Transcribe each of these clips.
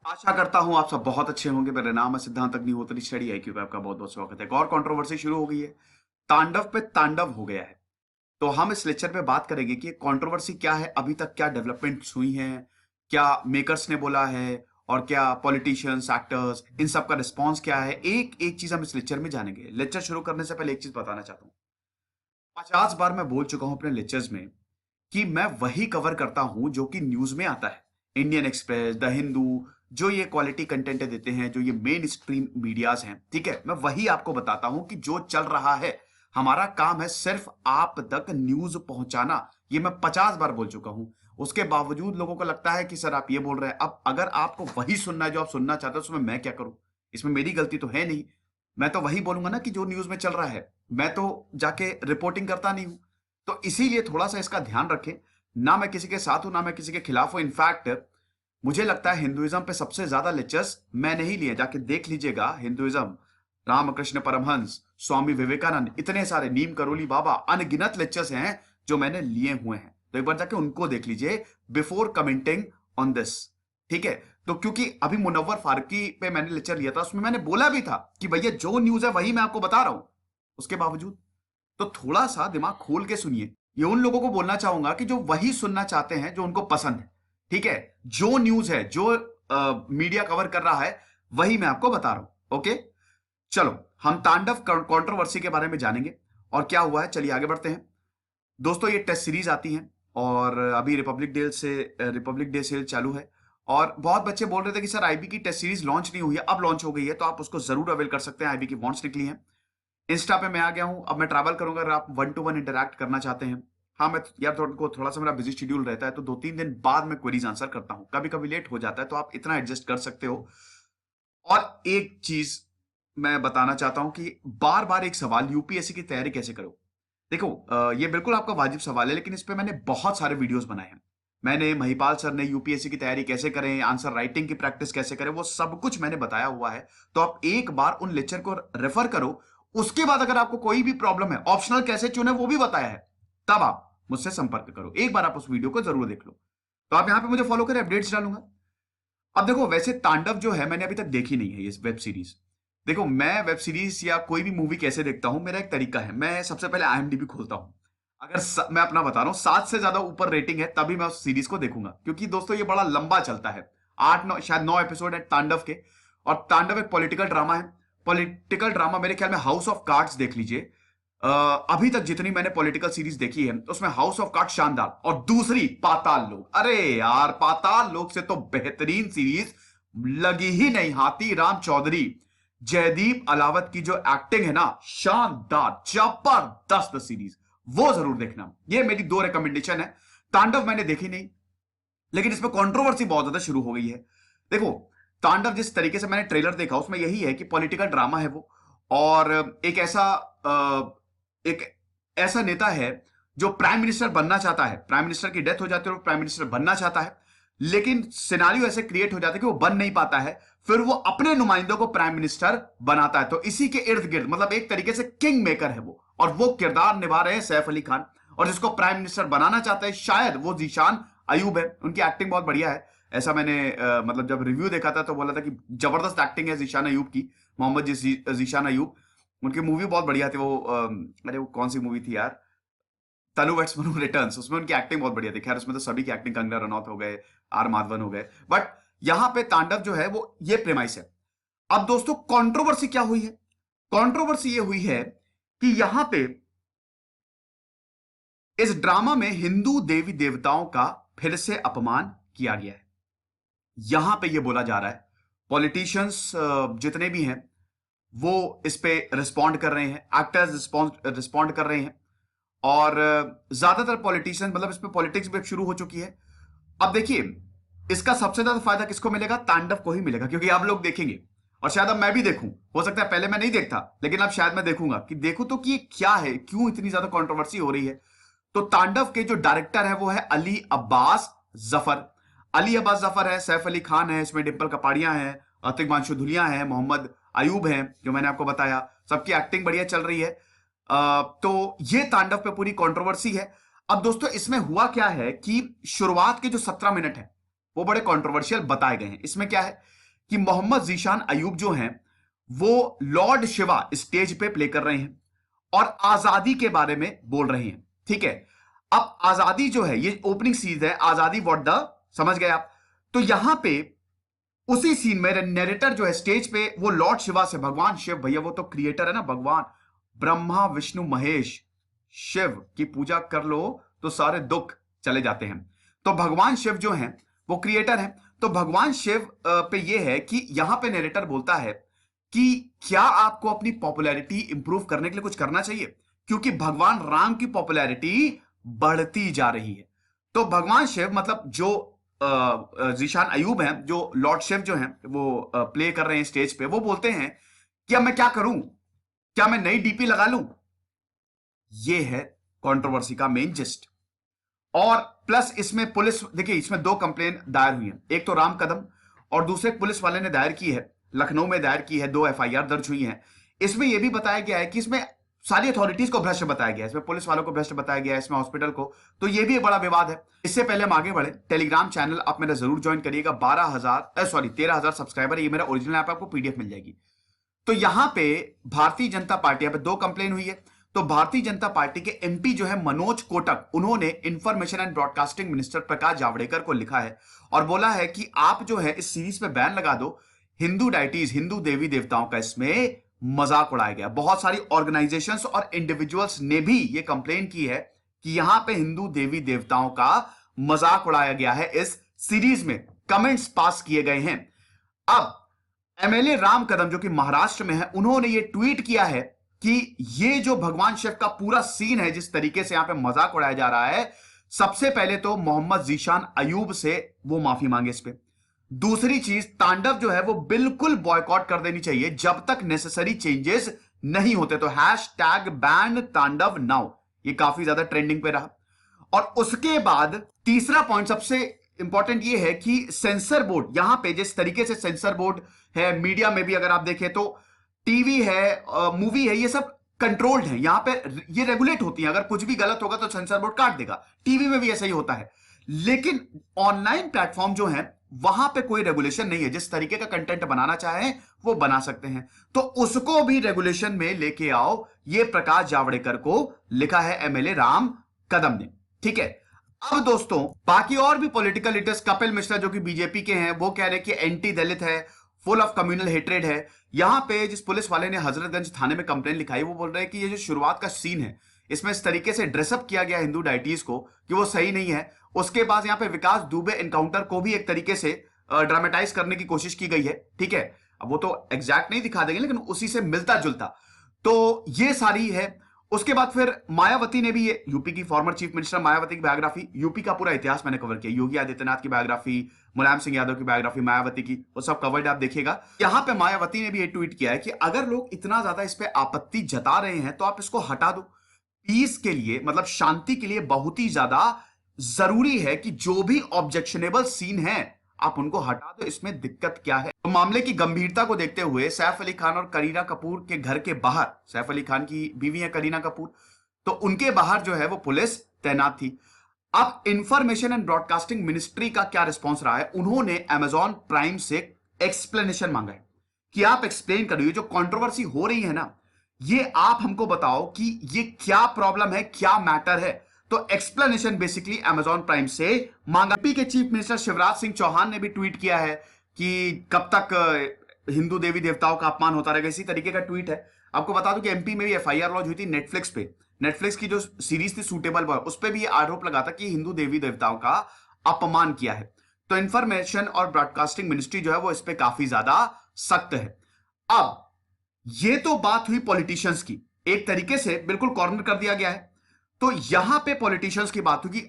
आशा करता हूं आप सब बहुत अच्छे होंगे। मेरा नाम है सिद्धांत अग्निहोत्री, स्टडी आईक्यू पे आपका बहुत बहुत स्वागत है। एक और कंट्रोवर्सी शुरू हो गई है, तांडव पे तांडव हो गया है। तो हम इस लेक्चर पे बात करेंगे कि कंट्रोवर्सी क्या है, अभी तक क्या डेवलपमेंट्स हुई हैं, क्या मेकर्स ने बोला है और क्या पॉलिटिशियंस, एक्टर्स, इन सब का रिस्पॉन्स क्या है। एक एक चीज हम इस लेक्चर में जानेंगे। लेक्चर शुरू करने से पहले एक चीज बताना चाहता हूँ। 50 बार मैं बोल चुका हूं अपने लेक्चर्स में कि मैं वही कवर करता हूं जो कि न्यूज में आता है। इंडियन एक्सप्रेस, द हिंदू, जो ये क्वालिटी कंटेंट देते हैं, जो ये मेन स्ट्रीम मीडियाज हैं, ठीक है, मैं वही आपको बताता हूं कि जो चल रहा है। हमारा काम है सिर्फ आप तक न्यूज पहुंचाना। ये मैं 50 बार बोल चुका हूं। उसके बावजूद लोगों को लगता है कि सर आप ये बोल रहे हैं। अब अगर आपको वही सुनना है जो आप सुनना चाहते हो, उसमें मैं क्या करूं? इसमें मेरी गलती तो है नहीं। मैं तो वही बोलूंगा ना कि जो न्यूज में चल रहा है। मैं तो जाके रिपोर्टिंग करता नहीं हूं। तो इसीलिए थोड़ा सा इसका ध्यान रखें। ना मैं किसी के साथ हूं, ना मैं किसी के खिलाफ हूं। इनफैक्ट मुझे लगता है हिंदुइज्म पे सबसे ज्यादा लेक्चर्स मैंने ही लिए। जाके देख लीजिएगा हिंदुइज्म, रामकृष्ण परमहंस, स्वामी विवेकानंद, इतने सारे, नीम करोली बाबा, अनगिनत लेक्चर्स हैं जो मैंने लिए हुए हैं। तो एक बार जाके उनको देख लीजिए बिफोर कमेंटिंग ऑन दिस। ठीक है? तो क्योंकि अभी मुनव्वर फारूकी पे मैंने लेक्चर लिया था, उसमें मैंने बोला भी था कि भैया जो न्यूज है वही मैं आपको बता रहा हूं। उसके बावजूद तो थोड़ा सा दिमाग खोल के सुनिए। ये उन लोगों को बोलना चाहूंगा कि जो वही सुनना चाहते हैं जो उनको पसंद है। ठीक है? जो न्यूज है, जो मीडिया कवर कर रहा है, वही मैं आपको बता रहा हूं। ओके, चलो हम तांडव कंट्रोवर्सी के बारे में जानेंगे और क्या हुआ है। चलिए आगे बढ़ते हैं। दोस्तों ये टेस्ट सीरीज आती है और अभी रिपब्लिक डे सेल चालू है। और बहुत बच्चे बोल रहे थे कि सर आईबी की टेस्ट सीरीज लॉन्च नहीं हुई है। अब लॉन्च हो गई है, तो आप उसको जरूर अवेल कर सकते हैं। आईबी की बॉन्ड्स निकली हैं। इंस्टा पे मैं आ गया हूं। अब मैं ट्रैवल करूंगा। अगर आप 1 to 1 इंटरैक्ट करना चाहते हैं, हाँ, मैं यार थोड़ा सा मेरा बिजी शेड्यूल रहता है, तो 2-3 दिन बाद मैं क्वेरीज आंसर करता हूं। कभी कभी लेट हो जाता है, तो आप इतना एडजस्ट कर सकते हो। और एक चीज मैं बताना चाहता हूं कि बार बार एक सवाल, यूपीएससी की तैयारी कैसे करो। देखो, ये बिल्कुल आपका वाजिब सवाल है, लेकिन इस पे मैंने बहुत सारे वीडियोस बनाए हैं। मैंने, महिपाल सर ने, यूपीएससी की तैयारी कैसे करें, आंसर राइटिंग की प्रैक्टिस कैसे करें, वो सब कुछ मैंने बताया हुआ है। तो आप एक बार उन लेक्चर को रेफर करो। उसके बाद अगर आपको कोई भी प्रॉब्लम है, ऑप्शनल कैसे चुने वो भी बताया है, तब आप मुझसे संपर्क करो। एक बार आप उस वीडियो को जरूर देख लो। तो आप यहां पे मुझे फॉलो करें, अपडेट्स डालूंगा। अब देखो, वैसे तांडव जो है मैंने अभी तक देखी नहीं है ये वेब सीरीज। देखो, मैं वेब सीरीज या कोई भी मूवी कैसे देखता हूं, मेरा एक तरीका है। मैं सबसे पहले आईएमडीबी खोलता हूं। अगर मैं अपना बता रहा हूं, 7 से ज्यादा ऊपर रेटिंग है तभी मैं उस सीरीज को देखूंगा। क्योंकि दोस्तों ये बड़ा लंबा चलता है। 8-9, शायद 9 एपिसोड है तांडव के। और तांडव एक पॉलिटिकल ड्रामा है। पॉलिटिकल ड्रामा, मेरे ख्याल में हाउस ऑफ कार्ड्स देख लीजिए। अभी तक जितनी मैंने पॉलिटिकल सीरीज देखी है उसमें हाउस ऑफ कार्ड शानदार। और दूसरी पाताल लोक, अरे यार पाताल लोक से तो बेहतरीन सीरीज लगी ही नहीं। हाथी राम चौधरी, जयदीप अलावत की जो एक्टिंग है ना, शानदार, जबरदस्त सीरीज। वो जरूर देखना। ये मेरी 2 रिकमेंडेशन है। तांडव मैंने देखी नहीं, लेकिन इसमें कंट्रोवर्सी बहुत ज्यादा शुरू हो गई है। देखो, तांडव जिस तरीके से मैंने ट्रेलर देखा उसमें यही है कि पॉलिटिकल ड्रामा है वो। और एक ऐसा नेता है जो प्राइम मिनिस्टर बनना चाहता है। प्राइम मिनिस्टर की डेथ हो जाती है और प्राइम मिनिस्टर बनना चाहता है, लेकिन सिनारियो ऐसे क्रिएट हो जाता है कि वो बन नहीं पाता है। फिर वो अपने नुमाइंदों को प्राइम मिनिस्टर बनाता है। तो इसी के इर्द गिर्द, मतलब एक तरीके से किंग मेकर है वो, और वो किरदार निभा रहे हैं सैफ अली खान। और जिसको प्राइम मिनिस्टर बनाना चाहता है शायद वो जीशान अयूब है। उनकी एक्टिंग बहुत बढ़िया है। ऐसा मैंने मतलब जब रिव्यू देखा था तो बोला था कि जबरदस्त एक्टिंग है जीशान अयूब की, मोहम्मद जीशान अयूब। उनकी मूवी बहुत बढ़िया थी वो। अरे वो कौन सी मूवी थी यार, तनु वेट्स मनु रिटर्न्स। उसमें उनकी एक्टिंग बहुत बढ़िया थी। खैर उसमें तो सभी की एक्टिंग, कंगना रनौत हो गए, आर माधवन हो गए। बट यहां पे तांडव जो है वो ये प्रेमाइस है। अब दोस्तों कंट्रोवर्सी क्या हुई है? कंट्रोवर्सी ये हुई है कि यहां पे इस ड्रामा में हिंदू देवी देवताओं का फिर से अपमान किया गया है। यहां पे ये बोला जा रहा है, पॉलिटिशियंस जितने भी हैं वो इस पे रिस्पॉन्ड कर रहे हैं, एक्टर्स रिस्पॉन्ड कर रहे हैं। और ज्यादातर पॉलिटिशियंस, मतलब इस पे पॉलिटिक्स भी शुरू हो चुकी है। अब देखिए, इसका सबसे ज्यादा फायदा किसको मिलेगा? तांडव को ही मिलेगा, क्योंकि आप लोग देखेंगे। और शायद अब मैं भी देखूं, हो सकता है पहले मैं नहीं देखता, लेकिन अब शायद मैं देखूंगा कि देखूं तो कि ये क्या है, क्यों इतनी ज्यादा कंट्रोवर्सी हो रही है। तो तांडव के जो डायरेक्टर है वो है अली अब्बास जफर। अली अब्बास जफर है, सैफ अली खान है, इसमें डिंपल कपाड़िया है, अतिक धुलिया है, मोहम्मद अयूब है, जो मैंने आपको बताया। सबकी एक्टिंग बढ़िया चल रही है। तो ये तांडव पे पूरी कंट्रोवर्सी है। अब दोस्तों इसमें हुआ क्या है कि शुरुआत के जो 17 मिनट है, वो बड़े कंट्रोवर्शियल बताए गए हैं। इसमें क्या है कि मोहम्मद जीशान अयूब जो हैं वो लॉर्ड शिवा स्टेज पे प्ले कर रहे हैं और आजादी के बारे में बोल रहे हैं। ठीक है, अब आजादी जो है, ये ओपनिंग सीन है, आजादी व्हाट द, समझ गए आप। तो यहां पे उसी सीन में नरेटर जो है स्टेज पे वो लॉर्ड शिवा से, भगवान शिव, भैया वो तो क्रिएटर है ना, भगवान ब्रह्मा विष्णु महेश, शिव की पूजा कर लो तो सारे दुख चले जाते हैं। तो भगवान शिव जो हैं वो क्रिएटर हैं। तो भगवान शिव पे ये है कि यहां पे नरेटर बोलता है कि क्या आपको अपनी पॉपुलैरिटी इंप्रूव करने के लिए कुछ करना चाहिए, क्योंकि भगवान राम की पॉपुलैरिटी बढ़ती जा रही है। तो भगवान शिव मतलब जो जीशान अयूब हैं, जो लॉर्ड शिव जो हैं वो प्ले कर रहे हैं स्टेज पे, वो बोलते हैं कि अब मैं क्या करूं, क्या मैं नई डीपी लगा लूं। ये है कंट्रोवर्सी का मेन जिस्ट। और प्लस इसमें पुलिस, देखिए इसमें दो कंप्लेन दायर हुई हैं, एक तो राम कदम और दूसरे पुलिस वाले ने दायर की है, लखनऊ में दायर की है, 2 एफआईआर दर्ज हुई हैं। इसमें यह भी बताया गया है कि इसमें सारी अथॉरिटीज को भ्रष्ट बताया गया है, इसमें पुलिस वालों को भ्रष्ट बताया गया है, इसमें हॉस्पिटल को। तो यह भी एक बड़ा विवाद है। इससे पहले हम आगे बढ़े, टेलीग्राम चैनल आप मेरा जरूर ज्वाइन करिएगा। 13,000 सब्सक्राइबर, ये मेरा ओरिजिनल ऐप, आपको पीडीएफ मिल जाएगी। तो यहां पे भारतीय जनता पार्टी, यहां पे 2 कंप्लेन हुई है। तो भारतीय जनता पार्टी के एमपी जो है मनोज कोटक, उन्होंने information and broadcasting minister Prakash Javadekar को लिखा है और बोला है कि आप जो है इस सीरीज पे बैन लगा दो। हिंदू डाइटीज, हिंदू देवी देवताओं का इसमें मजाक उड़ाया गया। बहुत सारी ऑर्गेनाइजेशंस और इंडिविजुअल्स ने भी ये कंप्लेन की है कि यहां पे हिंदू देवी देवताओं का मजाक उड़ाया गया है इस सीरीज में, कमेंट्स पास किए गए हैं। अब एमएलए राम कदम जो कि महाराष्ट्र में है, उन्होंने ये ट्वीट किया है कि ये जो भगवान शिव का पूरा सीन है, जिस तरीके से यहां पे मजाक उड़ाया जा रहा है, सबसे पहले तो मोहम्मद जीशान अयूब से वो माफी मांगे इस पे। दूसरी चीज, तांडव जो है वो बिल्कुल बॉयकॉट कर देनी चाहिए जब तक नेसेसरी चेंजेस नहीं होते। तो हैशटैग बैन तांडव नाउ, ये काफी ज्यादा ट्रेंडिंग पे रहा। और उसके बाद तीसरा पॉइंट सबसे इंपॉर्टेंट ये है कि सेंसर बोर्ड, यहां पे जिस तरीके से सेंसर बोर्ड है, मीडिया में भी अगर आप देखें तो टीवी है, मूवी है, ये सब कंट्रोल्ड है, यहां पे ये रेगुलेट होती है। अगर कुछ भी गलत होगा तो सेंसर बोर्ड काट देगा। टीवी में भी ऐसा ही होता है। लेकिन ऑनलाइन प्लेटफॉर्म जो है वहां पे कोई रेगुलेशन नहीं है, जिस तरीके का कंटेंट बनाना चाहे वो बना सकते हैं। तो उसको भी रेगुलेशन में लेके आओ, ये प्रकाश जावड़ेकर को लिखा है एमएलए राम कदम ने। ठीक है, अब दोस्तों बाकी और भी पॉलिटिकल लीडर्स, कपिल मिश्रा जो कि बीजेपी के हैं, वो कह रहे हैं कि एंटी दलित है, फुल ऑफ कम्युनल हेट्रेड है। यहां पे जिस पुलिस वाले ने हजरतगंज थाने में कंप्लेंट लिखाई, वो बोल रहे हैं कि ये जो शुरुआत का सीन है, इसमें इस तरीके से ड्रेसअप किया गया हिंदू डाइटीज को कि वो सही नहीं है। उसके बाद यहां पे विकास दुबे एनकाउंटर को भी एक तरीके से ड्रामेटाइज करने की कोशिश की गई है। ठीक है, अब वो तो एग्जैक्ट नहीं दिखा देंगे, लेकिन उसी से मिलता जुलता। तो ये सारी है। उसके बाद फिर मायावती ने भी, ये यूपी की फॉर्मर चीफ मिनिस्टर मायावती की बायोग्राफी, यूपी का पूरा इतिहास मैंने कवर किया, योगी आदित्यनाथ की बायोग्राफी, मुलायम सिंह यादव की बायोग्राफी, मायावती की, वो सब कवर्ड आप देखिएगा। यहां पे मायावती ने भी ये ट्वीट किया है कि अगर लोग इतना ज्यादा इस पे आपत्ति जता रहे हैं तो आप इसको हटा दो। पीस के लिए, मतलब शांति के लिए बहुत ही ज्यादा जरूरी है कि जो भी ऑब्जेक्शनेबल सीन है आप उनको हटा दो, इसमें दिक्कत क्या है। तो मामले की गंभीरता को देखते हुए सैफ अली खान और करीना कपूर के घर के बाहर, सैफ अली खान की बीवी है करीना कपूर, तो उनके बाहर जो है वो पुलिस तैनात थी। अब इंफॉर्मेशन एंड ब्रॉडकास्टिंग मिनिस्ट्री का क्या रिस्पॉन्स रहा है, उन्होंने अमेजॉन प्राइम से एक्सप्लेनेशन मांगा है कि आप एक्सप्लेन करो, ये जो कंट्रोवर्सी हो रही है ना, ये आप हमको बताओ कि ये क्या प्रॉब्लम है, क्या मैटर है। तो एक्सप्लेनेशन बेसिकली अमेजॉन प्राइम से मांगा। यूपी के चीफ मिनिस्टर शिवराज सिंह चौहान ने भी ट्वीट किया है कि कब तक हिंदू देवी देवताओं का अपमान होता रहेगा, इसी तरीके का ट्वीट है। आपको बता दूं कि एमपी में भी एफआईआर लॉन्च हुई थी नेटफ्लिक्स पे, नेटफ्लिक्स की जो सीरीज थी सूटेबल बॉय, उस पर भी ये आरोप लगा था कि हिंदू देवी देवताओं का अपमान किया है। तो इंफॉर्मेशन और ब्रॉडकास्टिंग मिनिस्ट्री जो है वो इस पर काफी ज्यादा सख्त है। अब ये तो बात हुई पॉलिटिशियंस की, एक तरीके से बिल्कुल कॉर्नर कर दिया गया है। तो यहां पे पॉलिटिशियंस की बात होगी।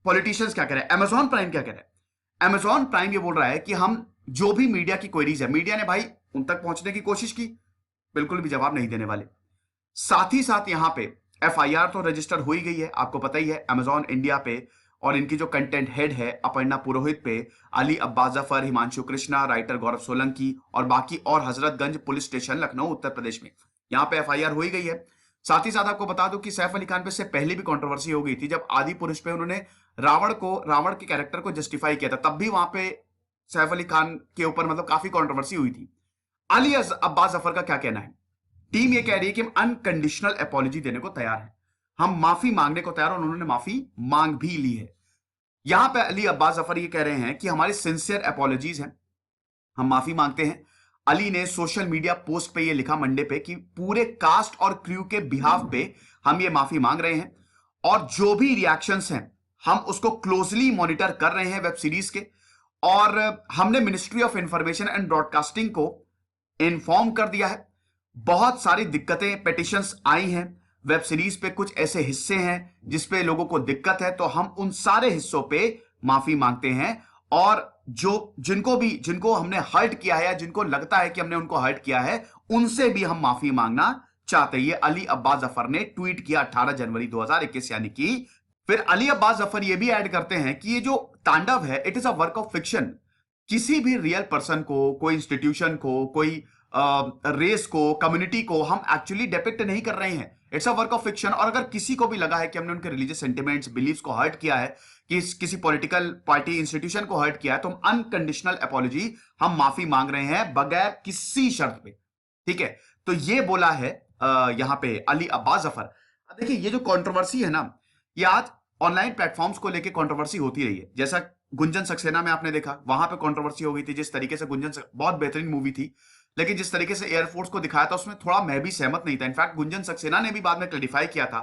पॉलिटिशियंस क्या कह रहे हैं, अमेजॉन प्राइम क्या कह रहा है। अमेजॉन प्राइम ये बोल रहा है कि हम जो भी मीडिया की क्वेरीज है, मीडिया ने भाई उन तक पहुंचने की कोशिश की, बिल्कुल भी जवाब नहीं देने वाले। साथ ही साथ यहां पे एफआईआर तो रजिस्टर हो ही गई है, आपको पता ही है, अमेजॉन इंडिया पे, और इनकी जो कंटेंट हेड है अपर्णा पुरोहित पे, अली अब्बास जफर, हिमांशु कृष्णा, राइटर गौरव सोलंकी और बाकी, और हजरतगंज पुलिस स्टेशन लखनऊ उत्तर प्रदेश में, यहां पे एफआईआर हो ही गई है। साथ ही साथ आपको बता दूं कि सैफ अली खान पे से पहले भी कंट्रोवर्सी हो गई थी, जब आदि पुरुष पे उन्होंने रावण के कैरेक्टर को जस्टिफाई किया था, तब भी वहां पे सैफ अली खान के ऊपर मतलब काफी कंट्रोवर्सी हुई थी। अली अब्बास जफर का क्या कहना है? टीम ये कह रही है कि हम अनकंडीशनल अपॉलॉजी देने को तैयार हैं, हम माफी मांगने को तैयार हैं, और उन्होंने माफी मांग भी ली है। यहां पे अली अब्बास जफर ये कह रहे हैं कि हमारी सिंसियर अपॉलॉजीज हैं, हम माफी मांगते हैं। अली ने सोशल मीडिया पोस्ट पे ये लिखा मंडे पे कि पूरे कास्ट और क्रू के बिहाफ पे हम ये माफी मांग रहे हैं, और जो भी रिएक्शंस हैं हम उसको क्लोजली मॉनिटर कर रहे हैं वेब सीरीज के, और हमने ministry of information and broadcasting को इन्फॉर्म कर दिया है। बहुत सारी दिक्कतें, पेटिशंस आई हैं वेब सीरीज पे, कुछ ऐसे हिस्से हैं जिसपे लोगों को दिक्कत है, तो हम उन सारे हिस्सों पे माफी मांगते हैं, और जिनको हमने हर्ट किया है या जिनको लगता है कि हमने उनको हर्ट किया है, उनसे भी हम माफी मांगना चाहते हैं। ये अली अब्बास जफर ने ट्वीट किया 18 जनवरी 2021, यानी कि फिर अली अब्बास जफर ये भी ऐड करते हैं कि ये जो तांडव है, it is a work of fiction. किसी भी रियल पर्सन को, कोई इंस्टीट्यूशन को, कोई रेस को, कम्युनिटी को हम एक्चुअली डिपिक्ट नहीं कर रहे हैं, it's a work of fiction. और अगर किसी को भी लगा है कि हमने उनके रिलीजियस सेंटिमेंट्स, बिलीव्स को हर्ट किया है, कि किसी पॉलिटिकल पार्टी, इंस्टीट्यूशन को हर्ट किया है, तो हम अनकंडीशनल अपॉलॉजी, हम माफी मांग रहे हैं बगैर किसी शर्त पे। ठीक है, तो ये बोला है यहां पे अली अब्बास जफर। देखिए, ये जो कंट्रोवर्सी है ना, ये आज ऑनलाइन प्लेटफॉर्म्स को लेकर कंट्रोवर्सी होती रही है। जैसा गुंजन सक्सेना में आपने देखा, वहां पे कंट्रोवर्सी हो गई थी, जिस तरीके से बहुत बेहतरीन मूवी थी, लेकिन जिस तरीके से एयरफोर्स को दिखाया था, उसमें थोड़ा मैं भी सहमत नहीं था। इनफैक्ट गुंजन सक्सेना ने भी बाद में क्लैरिफाई किया था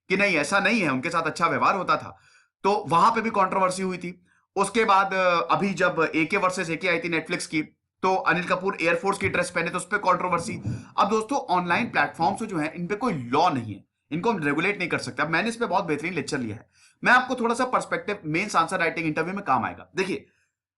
कि नहीं, ऐसा नहीं है, उनके साथ अच्छा व्यवहार होता था। तो वहां पे भी कंट्रोवर्सी हुई थी। उसके बाद अभी जब एके वर्सेस एके आई थी नेटफ्लिक्स की, तो अनिल कपूर एयरफोर्स की ड्रेस पहने, तो उस पर कंट्रोवर्सी। अब दोस्तों, ऑनलाइन प्लेटफॉर्म्स जो है, इन पे कोई लॉ नहीं है, इनको हम रेगुलेट नहीं कर सकते। अब मैंने इस पे बहुत बेहतरीन लेक्चर लिया है, मैं आपको थोड़ा सा perspective mains answer writing interview में काम आएगा। देखिए,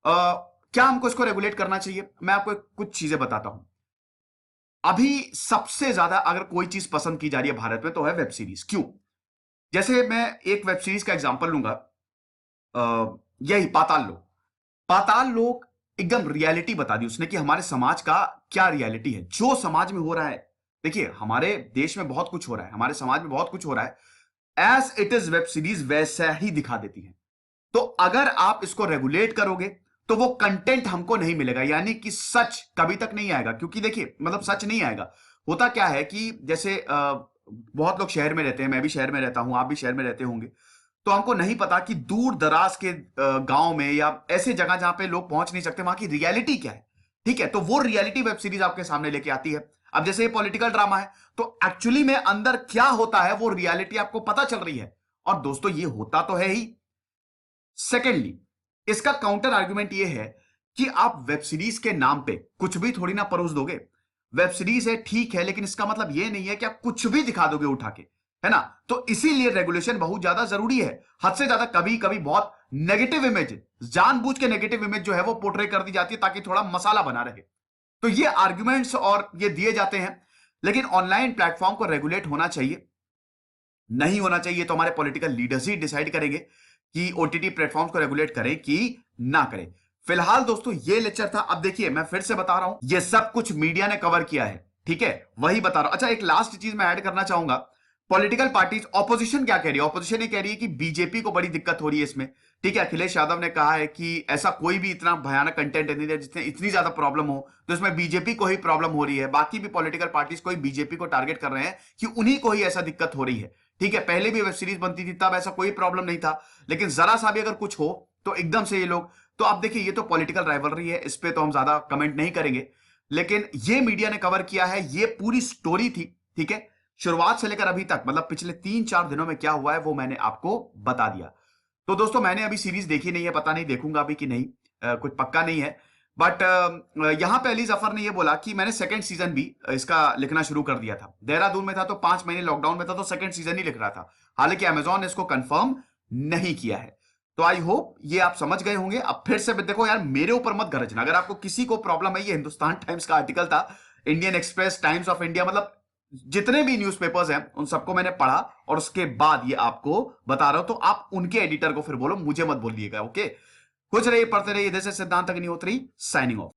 क्या हमको इसको रेगुलेट करना चाहिए? मैं आपको कुछ चीजें बताता हूं। अभी सबसे ज्यादा अगर कोई चीज पसंद की जा रही है भारत में, तो है वेब सीरीज। क्यों? जैसे मैं एक वेब सीरीज का एग्जांपल लूंगा, यही पाताल लोक। पाताल लोक एकदम रियलिटी बता दी उसने कि हमारे समाज का क्या रियलिटी है, जो समाज में हो रहा है। देखिए, हमारे देश में बहुत कुछ हो रहा है, हमारे समाज में बहुत कुछ हो रहा है, as it is web series वैसा ही दिखा देती है। तो अगर आप इसको रेगुलेट करोगे, तो वो कंटेंट हमको नहीं मिलेगा, यानी कि सच कभी तक नहीं आएगा। क्योंकि देखिए, मतलब सच नहीं आएगा। होता क्या है कि जैसे बहुत लोग शहर में रहते हैं, मैं भी शहर में रहता हूं, आप भी शहर में रहते होंगे, तो हमको नहीं पता कि दूर दराज के गांव में या ऐसे जगह जहां पे लोग पहुंच नहीं सकते, वहां की रियलिटी क्या है। ठीक है, तो वो रियलिटी वेब सीरीज आपके सामने लेके आती है। अब जैसे ये पॉलिटिकल ड्रामा है, तो एक्चुअली में अंदर क्या होता है, वो रियलिटी आपको पता चल रही है। और दोस्तों, ये होता तो है ही। सेकेंडली, इसका काउंटर आर्गुमेंट यह है कि आप वेब सीरीज के नाम पे कुछ भी थोड़ी ना परोस दोगे। वेब सीरीज है, ठीक है, लेकिन इसका मतलब यह नहीं है कि आप कुछ भी दिखा दोगे उठा के, है ना। तो इसीलिए रेगुलेशन बहुत ज्यादा जरूरी है। हद से ज्यादा कभी कभी बहुत नेगेटिव इमेज, जानबूझ के नेगेटिव इमेज जो है वो पोर्ट्रे कर दी जाती है, ताकि थोड़ा मसाला बना रहे। तो ये आर्ग्यूमेंट्स और ये दिए जाते हैं। लेकिन ऑनलाइन प्लेटफॉर्म को रेगुलेट होना चाहिए, नहीं होना चाहिए, तो हमारे पॉलिटिकल लीडर्स ही डिसाइड करेंगे कि ओटीटी प्लेटफॉर्म्स को रेगुलेट करें कि ना करें। फिलहाल दोस्तों, ये लेक्चर था। अब देखिए, मैं फिर से बता रहा हूं, ये सब कुछ मीडिया ने कवर किया है, ठीक है, वही बता रहा हूं। अच्छा, एक लास्ट चीज मैं ऐड करना चाहूंगा। पॉलिटिकल पार्टीज, ऑपोजिशन क्या कह रही है? ऑपोजिशन ये कह रही है कि बीजेपी को बड़ी दिक्कत हो रही है इसमें। ठीक है, अखिलेश यादव ने कहा है कि ऐसा कोई भी इतना भयानक कंटेंट नहीं है जिसमें इतनी ज्यादा प्रॉब्लम हो, तो इसमें बीजेपी को ही प्रॉब्लम हो रही है। बाकी भी पॉलिटिकल पार्टीज को ही बीजेपी को टारगेट कर रहे हैं कि उन्हीं को ही ऐसा दिक्कत हो रही है। ठीक है, पहले भी वेब सीरीज बनती थी, तब ऐसा कोई प्रॉब्लम नहीं था, लेकिन जरा सा भी अगर कुछ हो तो एकदम से ये लोग। तो आप देखिए, ये तो पॉलिटिकल राइवलरी है, इस पे तो हम ज्यादा कमेंट नहीं करेंगे, लेकिन ये मीडिया ने कवर किया है, ये पूरी स्टोरी थी। ठीक है, शुरुआत से लेकर अभी तक, मतलब पिछले 3-4 दिनों में क्या हुआ है वो मैंने आपको बता दिया। तो दोस्तों, मैंने अभी सीरीज देखी नहीं है, पता नहीं देखूंगा अभी कि नहीं, कुछ पक्का नहीं है। बट यहां पे अली जफर ने यह बोला कि मैंने सेकंड सीजन भी इसका लिखना शुरू कर दिया था। देहरादून में था तो 5 महीने लॉकडाउन में था, तो सेकंड सीजन ही लिख रहा था। हालांकि अमेजॉन ने इसको कंफर्म नहीं किया है। तो आई होप ये आप समझ गए होंगे। अब फिर से देखो यार, मेरे ऊपर मत गरजना। अगर आपको किसी को प्रॉब्लम है, ये हिंदुस्तान टाइम्स का आर्टिकल था, Indian express, times of India, मतलब जितने भी न्यूज़पेपर्स हैं उन सबको मैंने पढ़ा, और उसके बाद ये आपको बता रहा हूं। तो आप उनके एडिटर को फिर बोलो, मुझे मत बोलिएगा। ओके, कुछ रहिए, पढ़ते रहिए। जैसे सिद्धांत अग्निहोत्री साइनिंग ऑफ।